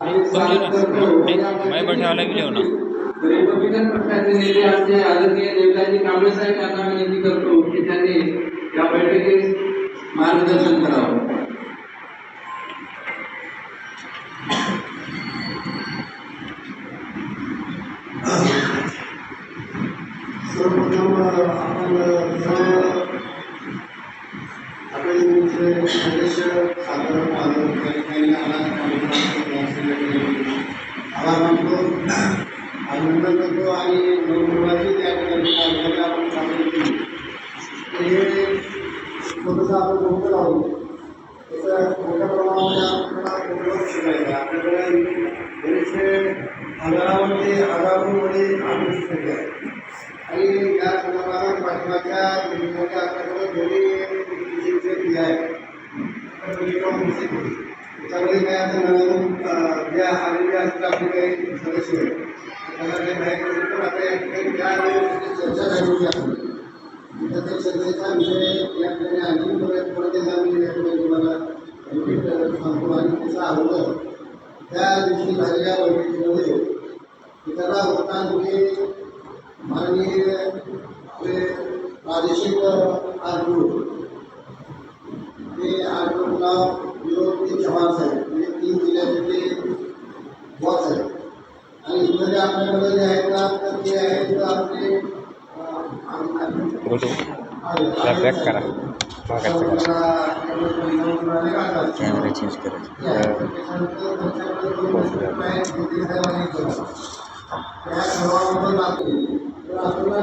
मैं बैठायला गेलो ना रिपब्लिकन पक्षाचे नेते आमचे आदरणीय देवताजी कांबळे साहेब यांना विनंती करतो की त्यांनी या बैठकीस मार्गदर्शन करावं. सर्वप्रथम आपण सदस्य साधारण आभार मानतो, अभिनंदन करतो आणि नवनिर्वाचित त्या ठिकाणी आपण सादर केली. हे स्वतःचं आपण बोलतो आहोत त्याचं मोठ्या प्रमाणामध्ये आपल्याला शिकायचं. आपल्याकडे बरेचसे हजारोमध्ये आम्ही शिकले आहे आणि या संदर्भात पाठिंबाच्या निमित्ताने आपल्याकडे दोन्ही क्रिया आहे. त्याच्यामध्ये काय आता नवीन ज्या आलेले असतील आपले काही सदस्य त्यांना काही माहिती पण आता या ठिकाणी त्या चर्चा झालेली आहे. तर त्या चर्चेचा विषय या ठिकाणी आणखी परत आम्ही या ठिकाणी तुम्हाला सांगतो आणि त्याचा अगोदर त्या दिवशी झालेल्या बैठकीमध्ये त्याला होता माननीय आपले प्रादेशिक आरटीओ ते आरटीओला विरोधी चव्हाण साहेब म्हणजे 3 जिल्ह्याचे ते बॉस आहेत आणि इथं जे आपल्याकडे जे आहेत ना तर ते आहेत आपले बॅक करा कॅमेरा चेंज करायचा त्या सर्वांबद्दल आपल्याला